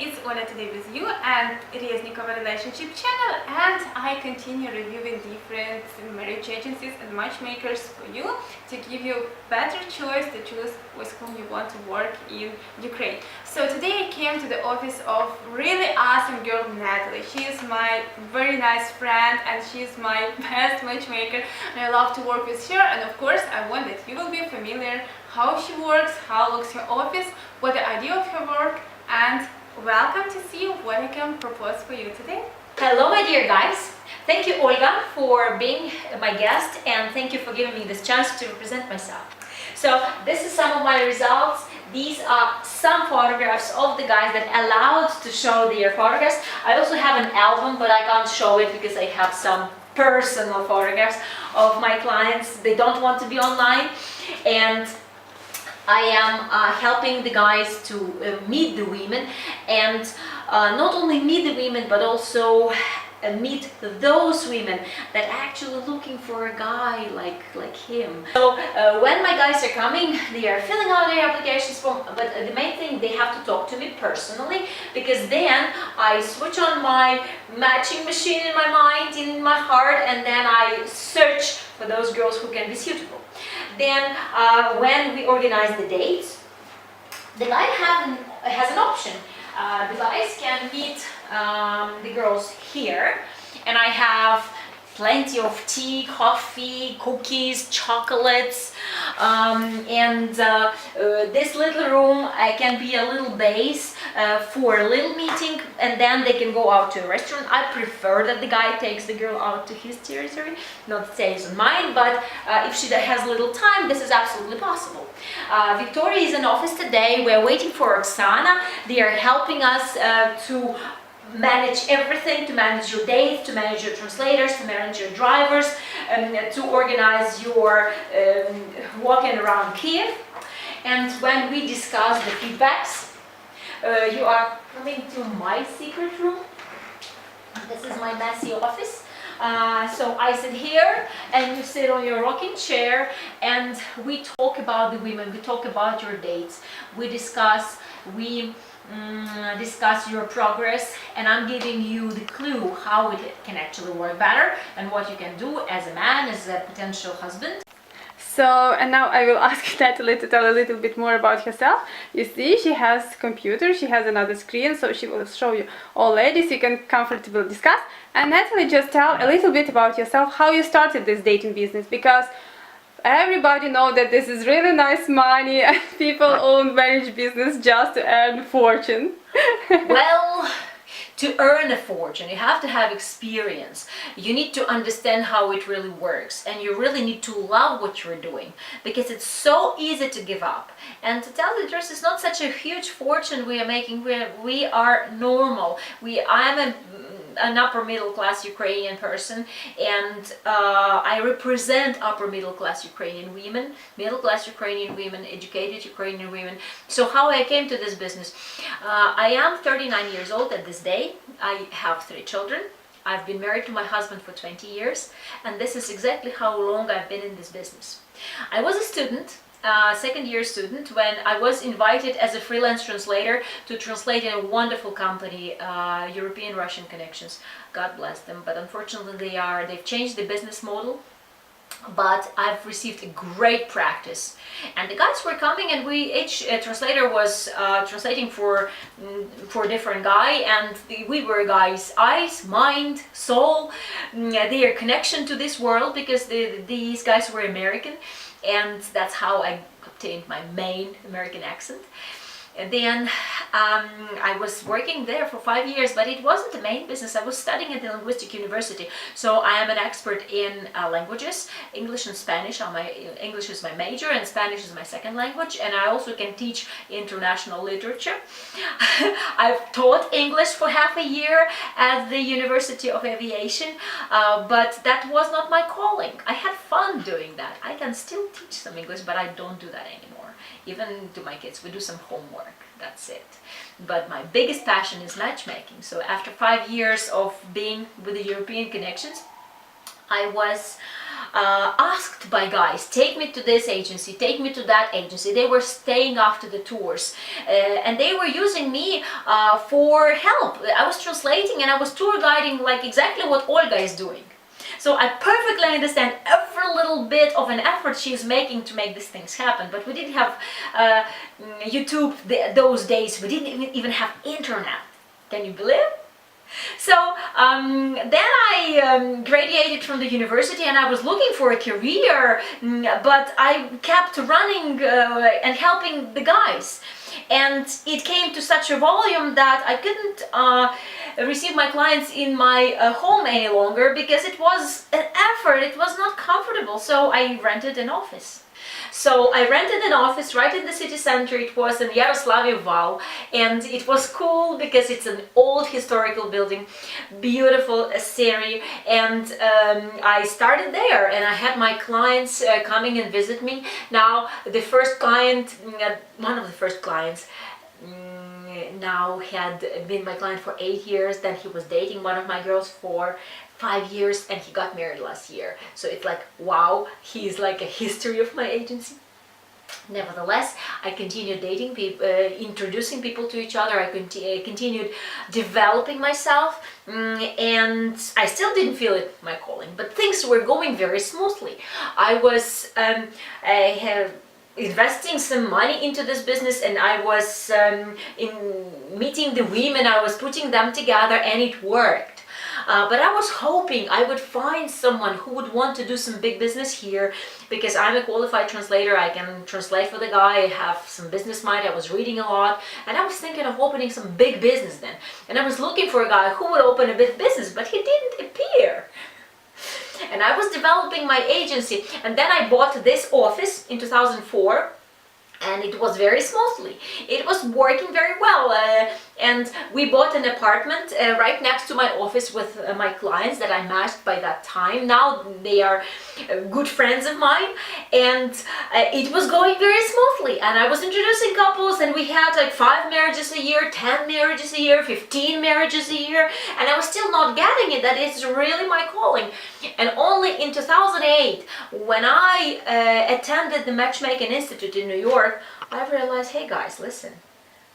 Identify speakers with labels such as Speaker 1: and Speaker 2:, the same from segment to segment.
Speaker 1: it's Nataly with you and Reznikova relationship channel, and I continue reviewing different marriage agencies and matchmakers for you to give you better choice to choose with whom you want to work in Ukraine. So today I came to the office of really awesome girl Nataly. She is my very nice friend and she is my best matchmaker, and I love to work with her. And of course I want that you will be familiar how she works, how looks her office, what the idea of her work, and welcome to see what I can propose for you today.
Speaker 2: Hello my dear guys, thank you Olga for being my guest, and thank you for giving me this chance to represent myself. So this is some of my results. These are some photographs of the guys that allowed to show their photographs. I also have an album, but I can't show it because I have some personal photographs of my clients. They don't want to be online, and I am helping the guys to meet the women, and not only meet the women but also meet those women that are actually looking for a guy like him. So when my guys are coming, they are filling out their applications form, but the main thing, they have to talk to me personally, because then I switch on my matching machine in my mind, in my heart, and then I search for those girls who can be suitable. Then when we organize the dates, the guy has an option. The guys can meet the girls here, and I have plenty of tea, coffee, cookies, chocolates, and this little room can be a little base for a little meeting, and then they can go out to a restaurant. I prefer that the guy takes the girl out to his territory, not stays on mine, but if she has little time, this is absolutely possible. Victoria is in office today. We're waiting for Oksana. They are helping us to manage everything, to manage your dates, to manage your translators, to manage your drivers, to organize your walking around Kiev. And when we discuss the feedbacks, you are coming to my secret room. This is my messy office. So I sit here and you sit on your rocking chair, and we talk about the women, we talk about your dates, we discuss your progress, and I'm giving you the clue how it can actually work better and what you can do as a man, as a potential husband.
Speaker 1: So, and now I will ask Nataly to tell a little bit more about herself. You see, she has computer, she has another screen, so she will show you all ladies, you can comfortably discuss. And Nataly, just tell a little bit about yourself, how you started this dating business, because everybody know that this is really nice money and people own marriage business just to earn fortune.
Speaker 2: Well, to earn a fortune, you have to have experience. You need to understand how it really works, and you really need to love what you're doing, because it's so easy to give up. And to tell the truth, it's not such a huge fortune we are making. We are normal. I'm an upper middle class Ukrainian person, and I represent upper middle class Ukrainian women, middle class Ukrainian women, educated Ukrainian women. So how I came to this business, I am 39 years old at this day. I have 3 children. I've been married to my husband for 20 years, and this is exactly how long I've been in this business. I was a student, second-year student, when I was invited as a freelance translator to translate in a wonderful company, European Russian Connections. God bless them, but unfortunately they've changed the business model. But I've received a great practice, and the guys were coming, and each translator was translating for a different guy, and we were guys' eyes, mind, soul, their connection to this world, because these guys were American, and that's how I obtained my main American accent. And then I was working there for 5 years, but it wasn't the main business. I was studying at the linguistic university, so I am an expert in languages. English and Spanish English is my major, and Spanish is my second language, and I also can teach international literature. I've taught English for half a year at the University of Aviation, but that was not my calling. I had fun doing that. I can still teach some English, but I don't do that anymore. Even to my kids, we do some homework, that's it. But my biggest passion is matchmaking. So after 5 years of being with the European Connections, I was asked by guys, take me to this agency, take me to that agency. They were staying after the tours, and they were using me for help. I was translating and I was tour guiding, like exactly what Olga is doing. So I perfectly understand every little bit of an effort she's making to make these things happen. But we didn't have YouTube those days. We didn't even have internet. Can you believe? So then I graduated from the university and I was looking for a career, but I kept running and helping the guys. And it came to such a volume that I couldn't receive my clients in my home any longer because it was an effort, it was not comfortable. So I rented an office. So I rented an office right in the city center. It was in Yaroslavl Val, and it was cool because it's an old historical building, beautiful scenery, and I started there and I had my clients coming and visit me. Now the first client, one of the first clients, now had been my client for 8 years. Then he was dating one of my girls for 5 years and he got married last year. So it's like, wow, he's like a history of my agency. Nevertheless, I continued dating people, introducing people to each other. I continued developing myself, and I still didn't feel it my calling, but things were going very smoothly. I was investing some money into this business, and I was meeting the women, I was putting them together, and it worked. But I was hoping I would find someone who would want to do some big business here, because I'm a qualified translator. I can translate for the guy, I have some business mind, I was reading a lot, and I was thinking of opening some big business then. And I was looking for a guy who would open a big business, but he didn't appear. And I was developing my agency, and then I bought this office in 2004. And it was very smoothly. It was working very well, and we bought an apartment right next to my office with my clients that I matched by that time. Now they are good friends of mine, and it was going very smoothly. And I was introducing couples, and we had like 5 marriages a year, 10 marriages a year, 15 marriages a year, and I was still not getting it that it's really my calling. And only in 2008, when I attended the Matchmaking Institute in New York, I realized, hey guys, listen,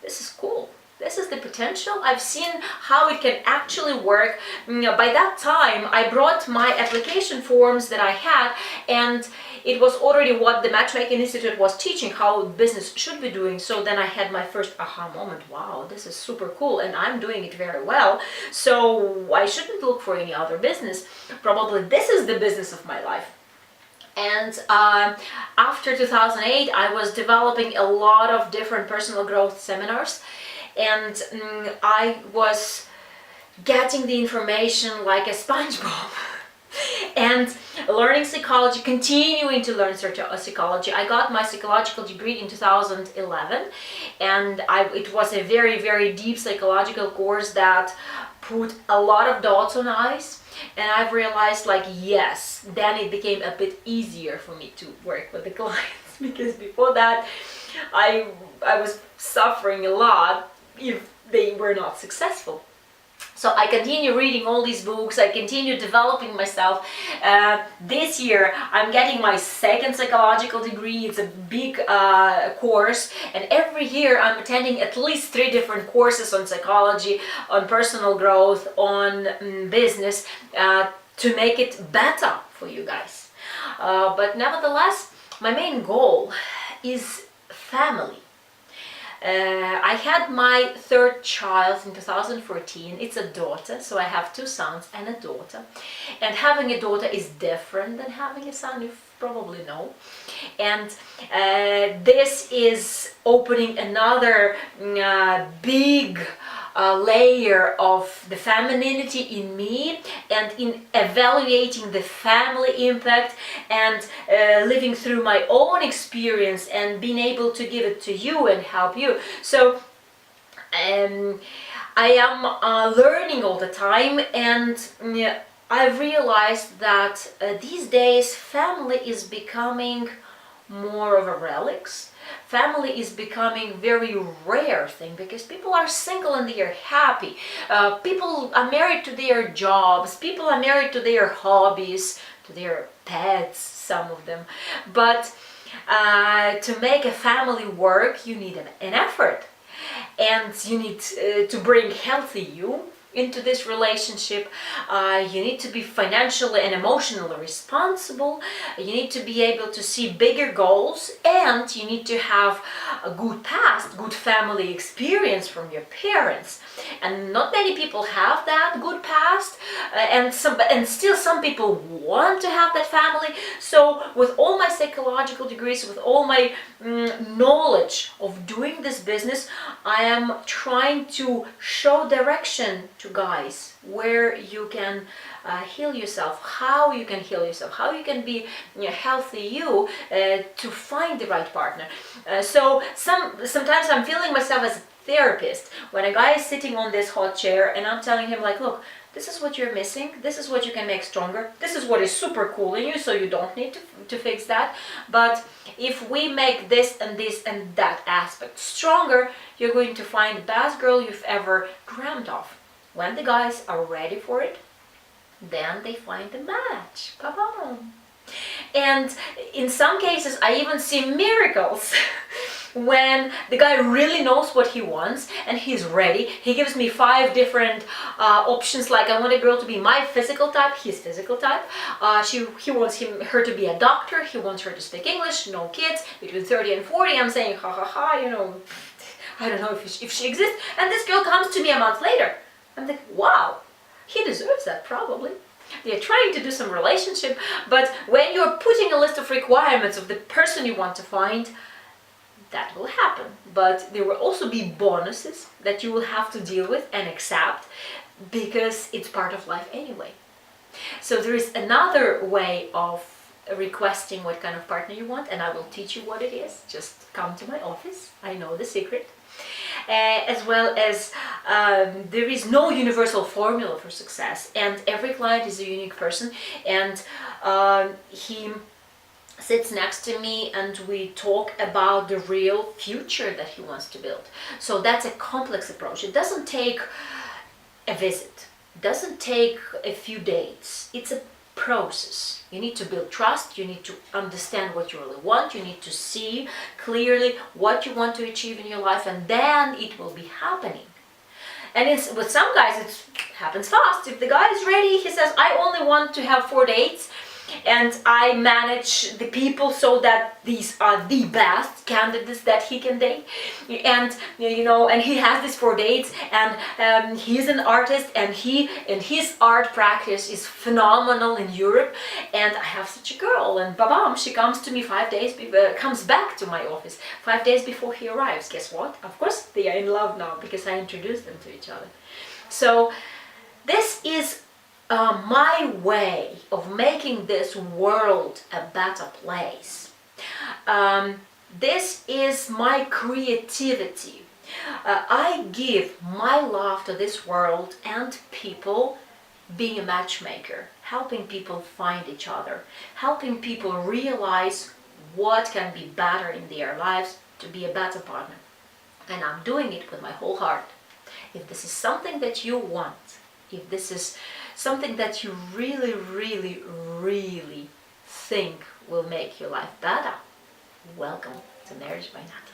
Speaker 2: this is cool. This is the potential. I've seen how it can actually work. By that time, I brought my application forms that I had, and it was already what the Matchmaking Institute was teaching, how business should be doing. So then I had my first aha moment. Wow, this is super cool, and I'm doing it very well. So I shouldn't look for any other business. Probably this is the business of my life. And after 2008, I was developing a lot of different personal growth seminars, and I was getting the information like a sponge bomb. And learning psychology, continuing to learn psychology. I got my psychological degree in 2011, and it was a very, very deep psychological course that put a lot of dots on I's. And I've realized, like, yes, then it became a bit easier for me to work with the clients, because before that I was suffering a lot if they were not successful. So I continue reading all these books, I continue developing myself. This year I'm getting my second psychological degree. It's a big course, and every year I'm attending at least 3 different courses on psychology, on personal growth, on business, to make it better for you guys. But nevertheless, my main goal is family. I had my 3rd child in 2014. It's a daughter, so I have 2 sons and a daughter. And having a daughter is different than having a son, you probably know. And this is opening another big layer of the femininity in me, and in evaluating the family impact, and living through my own experience and being able to give it to you and help you. So I am learning all the time, and I've realized that these days family is becoming more of a relics. Family is becoming very rare thing, because people are single and they are happy. People are married to their jobs, people are married to their hobbies, to their pets, some of them. But to make a family work, you need an effort. and you need to bring healthy you into this relationship. You need to be financially and emotionally responsible. You need to be able to see bigger goals, and you need to have a good past, good family experience from your parents. And not many people have that good past, and still some people want to have that family. So with all my psychological degrees, with all my knowledge of doing this business, I am trying to show direction to guys where you can heal yourself, how you can heal yourself, how you can be healthy you to find the right partner. So sometimes I'm feeling myself as a therapist when a guy is sitting on this hot chair and I'm telling him like, look, this is what you're missing, this is what you can make stronger, this is what is super cool in you, so you don't need to fix that. But if we make this and that aspect stronger, you're going to find the best girl you've ever dreamt of. When the guys are ready for it, then they find the match. Ba-bam. And in some cases, I even see miracles when the guy really knows what he wants and he's ready. He gives me 5 different options, like I want a girl to be my physical type, his physical type. He wants her to be a doctor, he wants her to speak English, no kids, between 30 and 40. I'm saying, ha ha ha, you know, I don't know if she exists. And this girl comes to me a month later. I'm like, wow, he deserves that probably. They're trying to do some relationship, but when you're putting a list of requirements of the person you want to find, that will happen. But there will also be bonuses that you will have to deal with and accept, because it's part of life anyway. So there is another way of requesting what kind of partner you want, and I will teach you what it is. Just come to my office, I know the secret. As well as there is no universal formula for success, and every client is a unique person, and he sits next to me and we talk about the real future that he wants to build. So that's a complex approach. It doesn't take a visit, it doesn't take a few dates, it's a process. You need to build trust, you need to understand what you really want, you need to see clearly what you want to achieve in your life, and then it will be happening. And with some guys it happens fast. If the guy is ready, he says, I only want to have 4 dates, and I manage the people so that these are the best candidates that he can date, and you know, and he has these 4 dates, and he's an artist, and his art practice is phenomenal in Europe, and I have such a girl, and bam, she comes to me 5 days, comes back to my office 5 days before he arrives. Guess what? Of course they are in love now, because I introduced them to each other. So this is my way of making this world a better place. This is my creativity. I give my love to this world and people, being a matchmaker, helping people find each other, helping people realize what can be better in their lives to be a better partner. And I'm doing it with my whole heart. If this is something that you want, if this is something that you really, really, really think will make your life better, welcome to Marriage by Nataly.